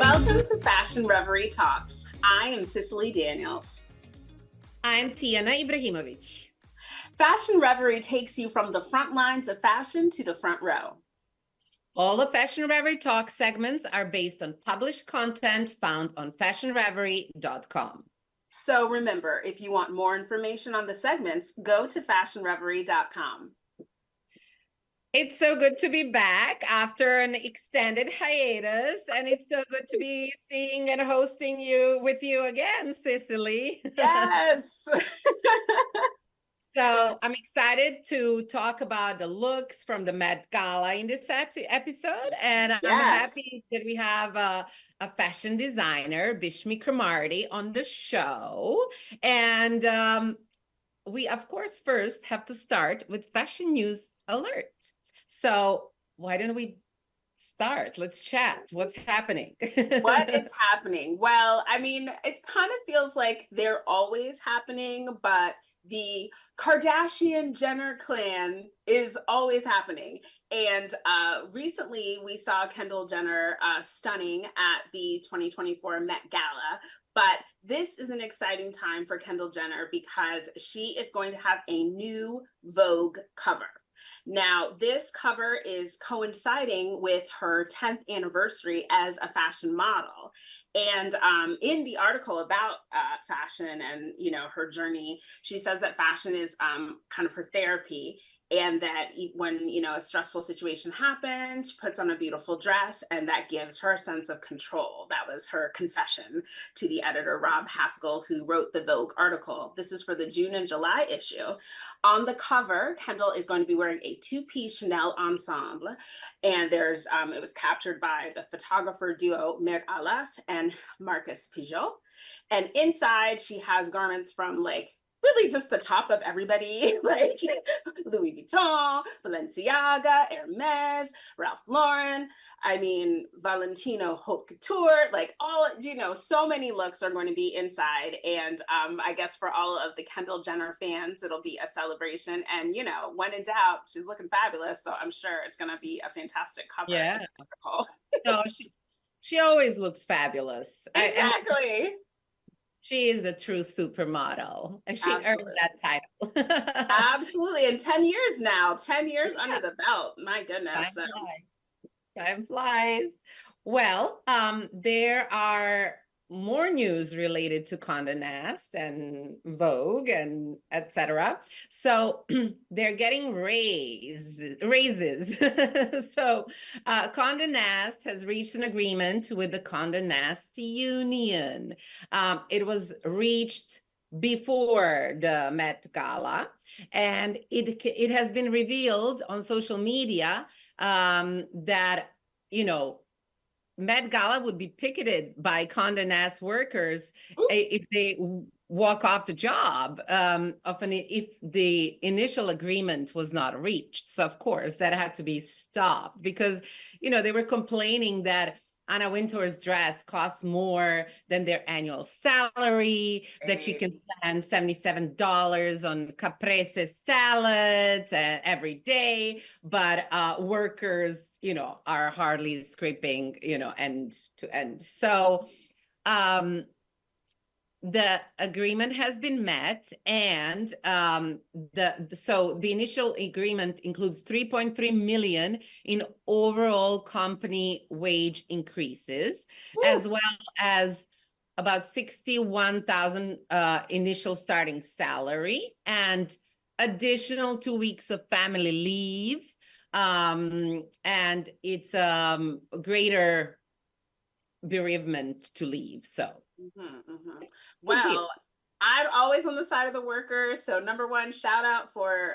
Welcome to Fashion Reverie Talks. I am Cicily Daniels. I'm Tijana Ibrahimovic. Fashion Reverie takes you from the front lines of fashion to the front row. All the Fashion Reverie Talk segments are based on published content found on fashionreverie.com. So remember, if you want more information on the segments, go to fashionreverie.com. It's so good to be back after an extended hiatus, and it's so good to be seeing and hosting you with you again, Cicily. Yes. So I'm excited to talk about the looks from the Met Gala in this episode, and I'm happy that we have a fashion designer, Bishme Cromartie, on the show. And we, of course, first have to start with fashion news alert. So why don't we start? Let's chat. What's happening? What is happening? Well, I mean, it kind of feels like they're always happening, but the Kardashian Jenner clan is always happening. And recently we saw Kendall Jenner stunning at the 2024 Met Gala. But this is an exciting time for Kendall Jenner because she is going to have a new Vogue cover. Now, this cover is coinciding with her 10th anniversary as a fashion model. And in the article about fashion and, you know, her journey, she says that fashion is kind of her therapy, and that when, you know, a stressful situation happens, she puts on a beautiful dress and that gives her a sense of control. That was her confession to the editor, Rob Haskell, who wrote the Vogue article. This is for the June and July issue. On the cover, Kendall is going to be wearing a two-piece Chanel ensemble, and there's it was captured by the photographer duo Met Gala and Marcus Pijot. And inside, she has garments from like really just the top of everybody, like Louis Vuitton, Balenciaga, Hermes, Ralph Lauren, I mean, Valentino Haute Couture, like all, you know, so many looks are going to be inside. And I guess for all of the Kendall Jenner fans, it'll be a celebration. And, you know, when in doubt, she's looking fabulous. So I'm sure it's going to be a fantastic cover. Yeah. No, she always looks fabulous. Exactly. She is a true supermodel, and she earned that title. Absolutely. And 10 years now, 10 years under the belt. My goodness. Time flies. Well, there are more news related to Conde Nast and Vogue and etc. So they're getting raises. So Conde Nast has reached an agreement with the Conde Nast union. It was reached before the Met Gala, and it has been revealed on social media that, you know, Met Gala would be picketed by Conde Nast workers if they walk off the job if the initial agreement was not reached. So of course that had to be stopped because, you know, they were complaining that Anna Wintour's dress costs more than their annual salary, that she can spend $77 on caprese salads every day, but workers, you know, are hardly scraping, you know, end to end. So the agreement has been met, and so the initial agreement includes 3.3 million in overall company wage increases, as well as about 61,000 initial starting salary and additional 2 weeks of family leave. And it's greater bereavement to leave. So well, I'm always on the side of the workers. So number one, shout out for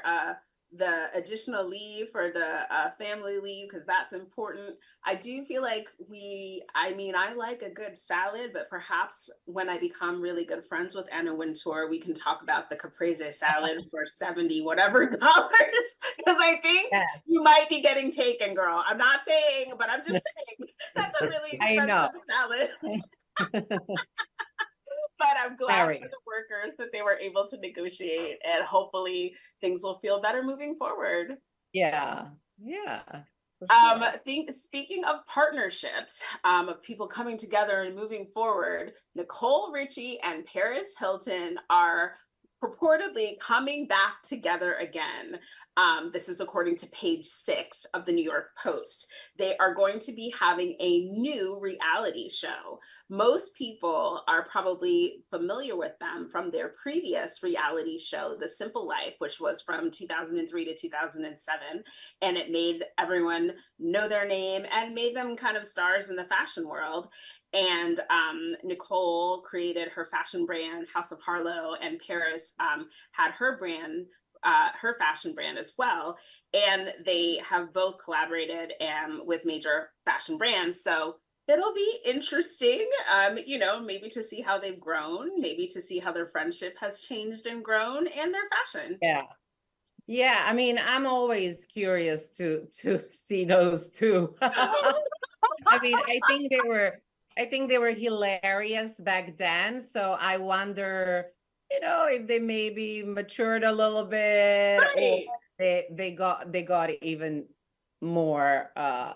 the additional leave, for the family leave, because that's important. I do feel like I like a good salad, but perhaps when I become really good friends with Anna Wintour, we can talk about the caprese salad for 70 whatever dollars, because I think you might be getting taken, girl. I'm not saying, but I'm just saying that's a really expensive salad. But I'm glad for the workers that they were able to negotiate, and hopefully things will feel better moving forward. Yeah. for sure. Speaking of partnerships, of people coming together and moving forward, Nicole Ritchie and Paris Hilton are purportedly coming back together again. This is according to page 6 of the New York Post. They are going to be having a new reality show. Most people are probably familiar with them from their previous reality show, The Simple Life, which was from 2003 to 2007. And it made everyone know their name and made them kind of stars in the fashion world. And Nicole created her fashion brand, House of Harlow, and Paris had her brand, her fashion brand as well. And they have both collaborated with major fashion brands. So it'll be interesting, maybe to see how they've grown, maybe to see how their friendship has changed and grown, and their fashion. Yeah. Yeah, I mean, I'm always curious to see those two. I mean, I think they were hilarious back then. So I wonder, if they maybe matured a little bit, or Right. they got even more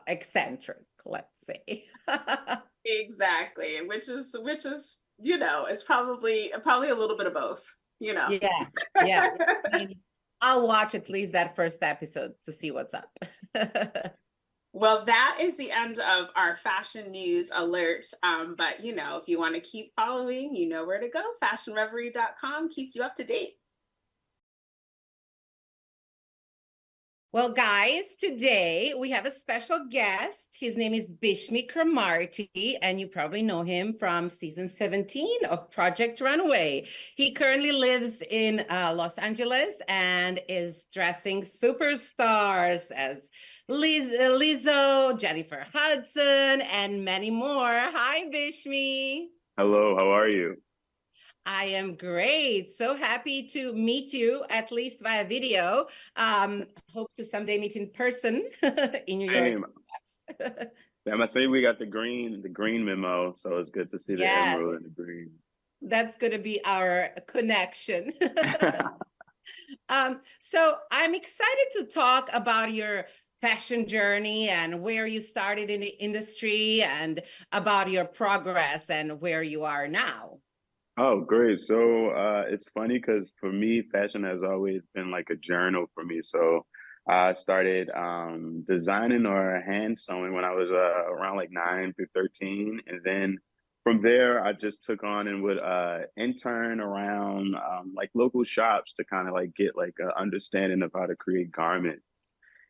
eccentric, let's say. Exactly, which is it's probably a little bit of both. Yeah, yeah. I mean, I'll watch at least that first episode to see what's up. Well, that is the end of our fashion news alerts. But if you want to keep following, you know where to go. Fashionreverie.com keeps you up to date. Well, guys, today we have a special guest. His name is Bishme Cromartie, and you probably know him from season 17 of Project Runway. He currently lives in Los Angeles and is dressing superstars as Lizzo, Jennifer Hudson, and many more. Hi, Bishme. Hello, how are you? I am great. So happy to meet you, at least via video. Hope to someday meet in person in New York. Same. Yeah, I say we got the green memo, so it's good to see the Yes, emerald and the green. that's going to be our connection. So I'm excited to talk about your fashion journey and where you started in the industry and about your progress and where you are now. Oh, great. So it's funny because for me, fashion has always been like a journal for me. So I started designing or hand sewing when I was around like 9 through 13. And then from there, I just took on and would intern around like local shops to kind of like get like an understanding of how to create garments.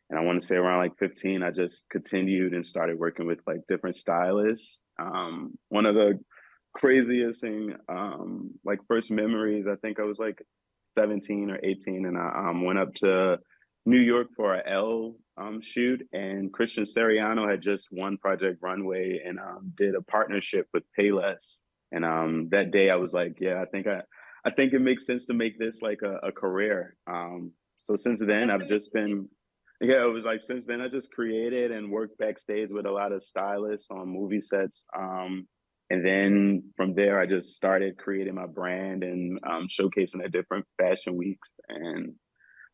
And I want to say around like 15, I just continued and started working with like different stylists. One of the craziest thing, like first memories, I think I was like 17 or 18, and I went up to New York for a L shoot, and Christian Siriano had just won Project Runway and did a partnership with Payless. And that day I was like, yeah, I think it makes sense to make this like a career. So since then I've just been, yeah, it was like since then I just created and worked backstage with a lot of stylists on movie sets. And then from there, I just started creating my brand and showcasing at different fashion weeks. And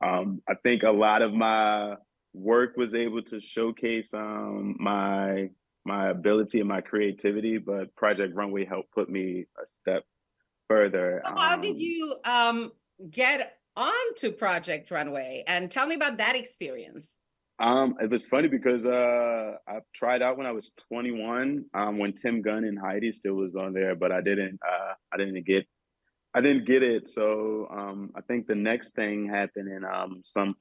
I think a lot of my work was able to showcase my ability and my creativity, but Project Runway helped put me a step further. How did you get onto Project Runway? And tell me about that experience. It was funny because I tried out when I was 21, when Tim Gunn and Heidi still was on there, but I didn't get it. So I think the next thing happened, and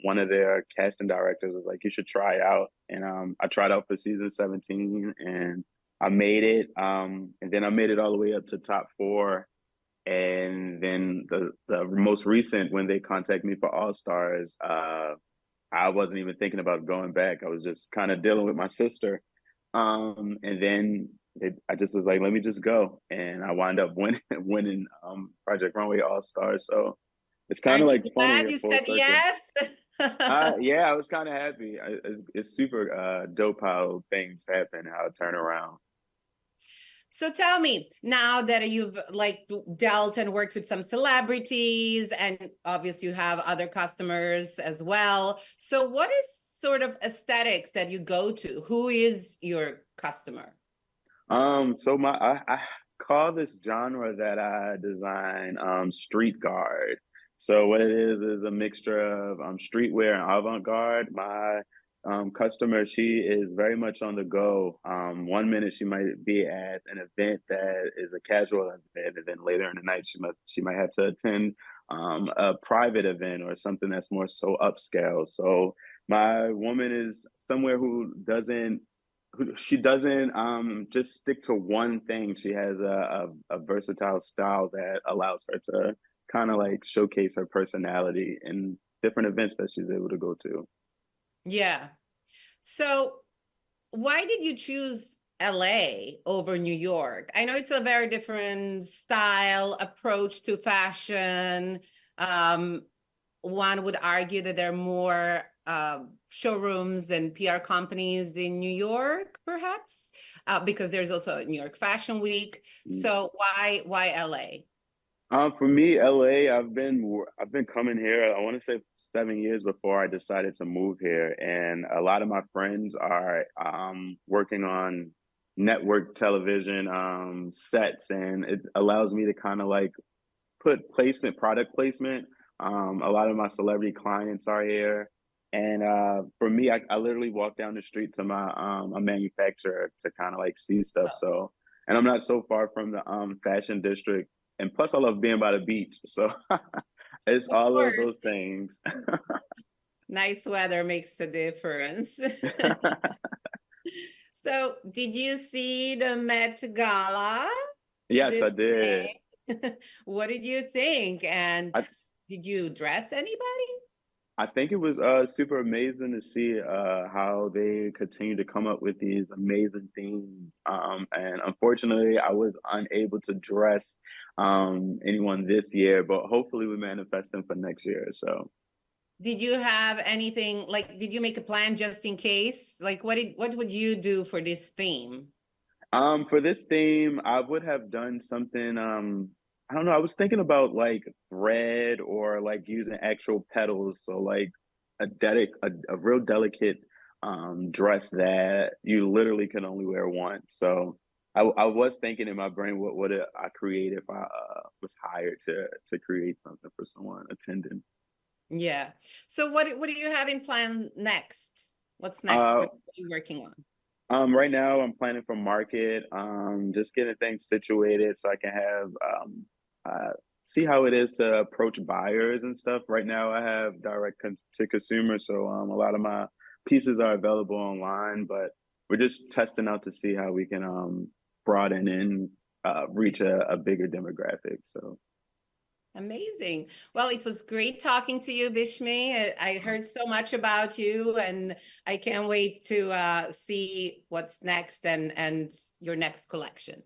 one of their casting directors was like, "You should try out." And I tried out for season 17, and I made it. And then I made it all the way up to top 4. And then the most recent, when they contacted me for Allstars, I wasn't even thinking about going back. I was just kind of dealing with my sister. And then I just was like, let me just go. And I wound up winning Project Runway All-Stars. So it's kind of Aren't you like funny, glad a you full said circle. yes? Yeah, I was kind of happy. It's super dope how things happen, how it turn around. So tell me, now that you've like dealt and worked with some celebrities, and obviously you have other customers as well. So what is sort of aesthetics that you go to? Who is your customer? So I call this genre that I design street guard. So what it is a mixture of streetwear and avant-garde. My customer, she is very much on the go. One minute she might be at an event that is a casual event, and then later in the night she might have to attend a private event or something that's more so upscale. So my woman is somewhere she doesn't just stick to one thing. She has a versatile style that allows her to kind of like showcase her personality in different events that she's able to go to. Yeah. So why did you choose LA over New York? I know it's a very different style, approach to fashion. One would argue that there are more showrooms and PR companies in New York, perhaps, because there's also a New York Fashion Week. So why LA? For me, LA, I've been coming here, I want to say 7 years before I decided to move here. And a lot of my friends are working on network television sets, and it allows me to kind of like put product placement. A lot of my celebrity clients are here. And for me, I literally walk down the street to my a manufacturer to kind of like see stuff. So, and I'm not so far from the fashion district. And plus, I love being by the beach. So it's Of all of course, those things. nice weather makes a difference. So, did you see the Met Gala Yes, I this did. May? What did you think? And I, did you dress anybody? I think it was super amazing to see how they continue to come up with these amazing themes. And unfortunately, I was unable to dress anyone this year, but hopefully we manifest them for next year. So, Did you have anything like, did you make a plan just in case? Like, what would you do for this theme? for this theme, I would have done something. I don't know. I was thinking about like thread or like using actual petals. So like a real delicate dress that you literally can only wear once. So I was thinking in my brain, what would I create if I was hired to create something for someone attending. Yeah. So what do you have in plan next? What's next? Uh, What are you working on? right now I'm planning for market, just getting things situated so I can have uh, see how it is to approach buyers and stuff. Right now I have to consumer, so a lot of my pieces are available online, but we're just testing out to see how we can broaden and reach a bigger demographic. So Amazing. Well, it was great talking to you, Bishme. I heard so much about you, and I can't wait to see what's next and your next collection.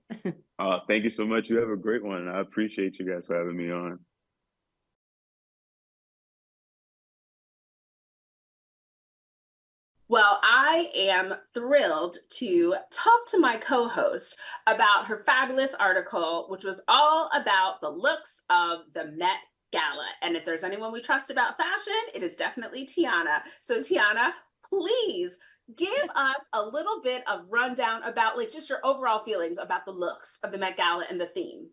thank you so much. You have a great one. I appreciate you guys for having me on. Well, I am thrilled to talk to my co-host about her fabulous article, which was all about the looks of the Met Gala. And if there's anyone we trust about fashion, it is definitely Tijana. So Tijana, please give us a little bit of rundown about like just your overall feelings about the looks of the Met Gala and the theme.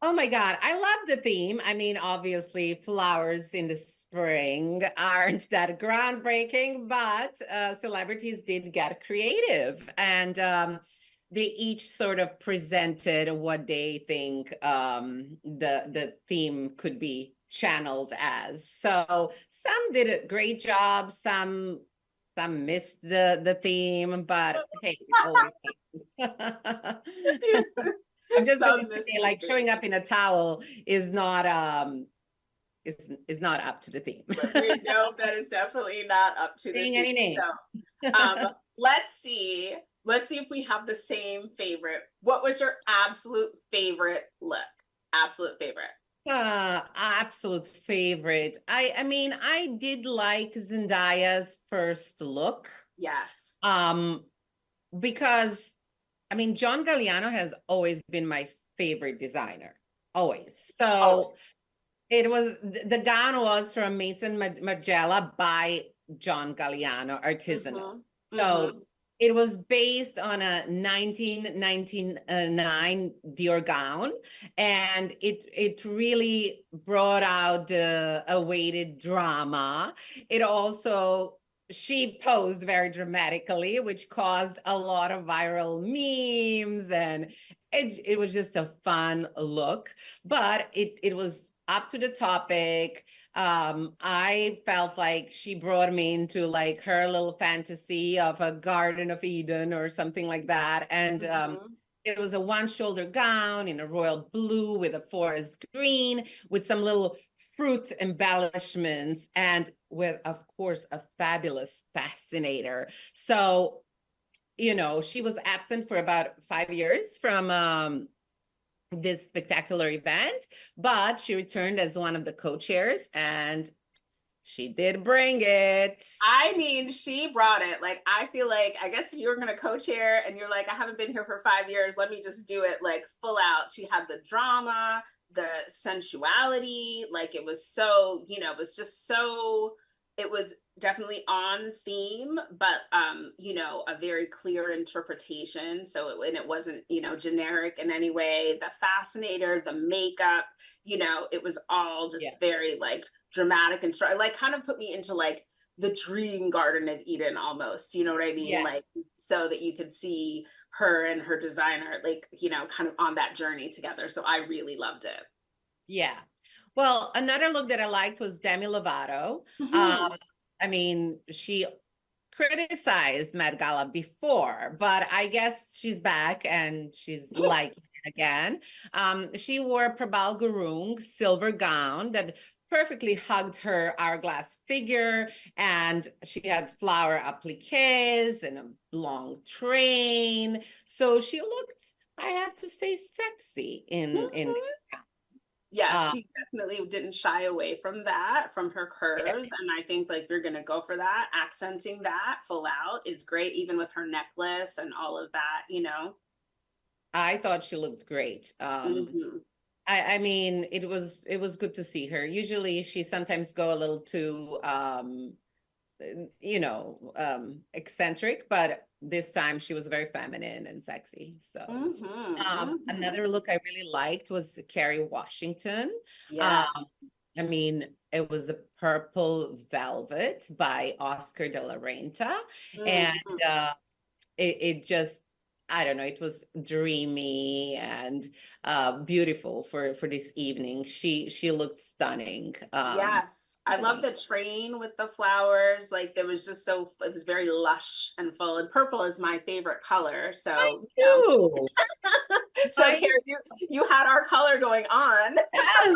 Oh my God, I love the theme. I mean, obviously, flowers in the spring aren't that groundbreaking, but celebrities did get creative, and they each sort of presented what they think the theme could be channeled as. So some did a great job, some missed the theme, but hey, it always happens. I'm just gonna say, like, showing up in a towel is not is not up to the theme. We know that is definitely not up to the Saying theme. any names. So, let's see. Let's see if we have the same favorite. What was your absolute favorite look? Absolute favorite. Absolute favorite. I mean, I did like Zendaya's first look. Yes. Because I mean, John Galliano has always been my favorite designer, always. So it was, the gown was from Mason Margiela by John Galliano, artisanal. Mm-hmm. So Mm-hmm. it was based on a 1999 Dior gown, and it really brought out the awaited drama. It also, she posed very dramatically, which caused a lot of viral memes, and it was just a fun look, but it was up to the topic. I felt like she brought me into like her little fantasy of a Garden of Eden or something like that. And it was a one-shoulder gown in a royal blue with a forest green with some little fruit embellishments, and with, of course, a fabulous fascinator. So, you know, she was absent for about 5 years from this spectacular event, but she returned as one of the co-chairs, and she did bring it. I mean, she brought it. Like, I feel like, I guess if you're going to co-chair and you're like, I haven't been here for 5 years, let me just do it like full out. She had the drama, the sensuality, like it was so, you know, it was just so, it was definitely on theme, but you know, a very clear interpretation. So and it wasn't, you know, generic in any way. The fascinator, the makeup, you know, it was all just very like dramatic and strong. Like kind of put me into like the dream Garden of Eden almost, you know what I mean? Yeah. Like so that you could see her and her designer, like, you know, kind of on that journey together. So I really loved it. Yeah. Well, another look that I liked was Demi Lovato. Mm-hmm. I mean, she criticized Met Gala before, but I guess she's back and she's liking it again. She wore Prabal Gurung silver gown that perfectly hugged her hourglass figure, and she had flower appliques and a long train. So she looked, I have to say, sexy in this gown. Yes, she definitely didn't shy away from that, from her curves. And I think like you're gonna go for that, accenting that full out is great, even with her necklace and all of that, you know. I thought she looked great. Mm-hmm. I mean, it was good to see her. Usually she sometimes go a little too you know, eccentric, but this time she was very feminine and sexy. So another look I really liked was Kerry Washington. Yeah. I mean, it was a purple velvet by Oscar de la Renta, and it just, I don't know, it was dreamy and beautiful for this evening. She looked stunning. Yes, I love the train with the flowers. Like there was just so it was very lush and full. And purple is my favorite color. I So do. so Carrie, you had our color going on. Yes,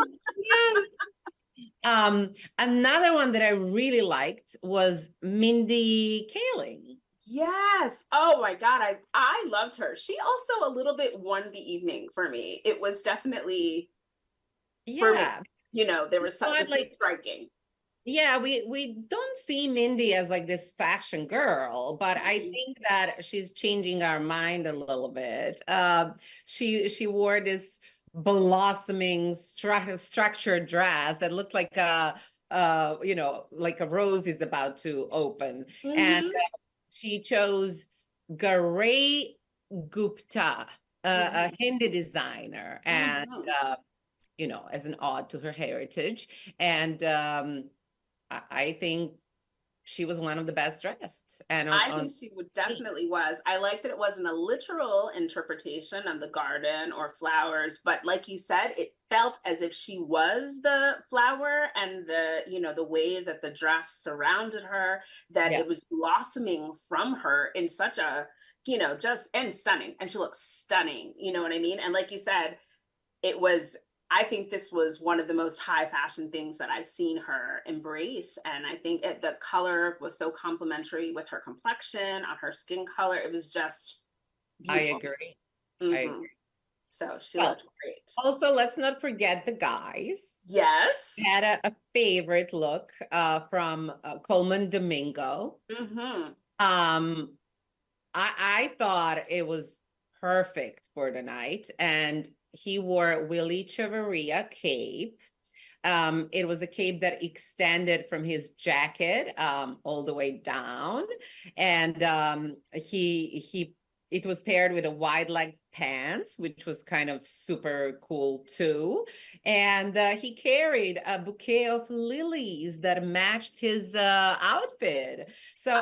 yes. Another one that I really liked was Mindy Kaling. Yes. Oh my God. I loved her. She also a little bit won the evening for me. It was definitely for me. You know, there was something so striking. Yeah, we don't see Mindy as like this fashion girl, but I think that she's changing our mind a little bit. She wore this blossoming structured dress that looked like a you know, like a rose is about to open, and she chose Garay Gupta, a Hindi designer, and you know, as an ode to her heritage, and I think she was one of the best dressed. And I think she would definitely was. I like that it wasn't a literal interpretation of the garden or flowers, but like you said, it felt as if she was the flower, and the, you know, the way that the dress surrounded her, that it was blossoming from her in such a, you know, just, and stunning. And she looks stunning, you know what I mean? And like you said, it was, I think this was one of the most high fashion things that I've seen her embrace. And I think the color was so complementary with her complexion, on her skin color. It was just beautiful. I agree. I agree. So she looked great. Also, let's not forget the guys. Yes. Had a favorite look from Coleman Domingo. I thought it was perfect for the night, and he wore Willie Chavarria cape. It was a cape that extended from his jacket all the way down, and it was paired with a wide leg pants, which was kind of super cool too. And he carried a bouquet of lilies that matched his outfit. So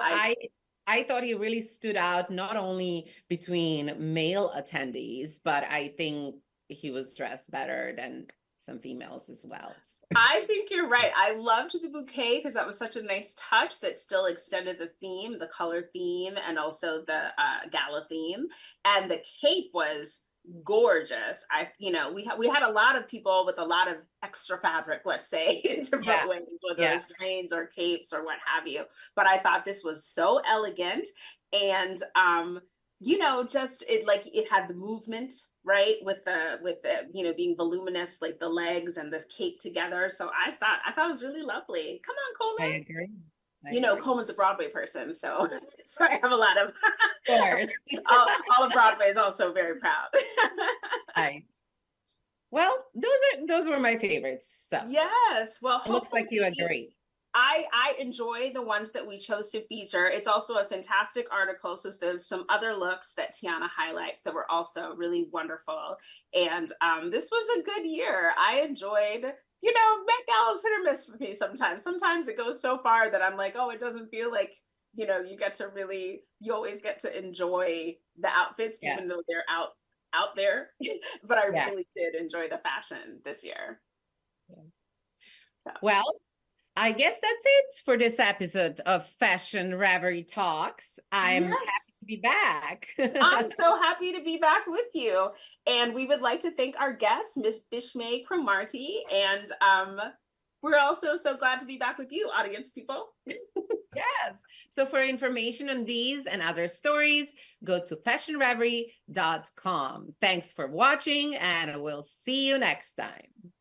I thought he really stood out, not only between male attendees, but I think he was dressed better than some females as well. I think you're right. I loved the bouquet because that was such a nice touch that still extended the theme, the color theme, and also the gala theme. And the cape was gorgeous. We had a lot of people with a lot of extra fabric, let's say, in different ways, whether it was trains or capes or what have you. But I thought this was so elegant, and just it had the movement, right, with the being voluminous, like the legs and the cape together. So I thought it was really lovely. Come on, Coleman. I agree. Coleman's a Broadway person, so I have a lot of course. all of Broadway is also very proud. Right. Well, those were my favorites. So yes, well, it looks like you agree. I enjoy the ones that we chose to feature. It's also a fantastic article. So there's some other looks that Tijana highlights that were also really wonderful. And this was a good year. I enjoyed, Met Gala is hit or miss for me sometimes. Sometimes it goes so far that I'm like, oh, it doesn't feel like, you always get to enjoy the outfits, even though they're out there. But I really did enjoy the fashion this year. Yeah. So. Well, I guess that's it for this episode of Fashion Reverie Talks. I'm happy to be back. I'm so happy to be back with you. And we would like to thank our guest, Miss Bishme Cromartie. And we're also so glad to be back with you, audience people. Yes. So for information on these and other stories, go to fashionreverie.com. Thanks for watching, and we'll see you next time.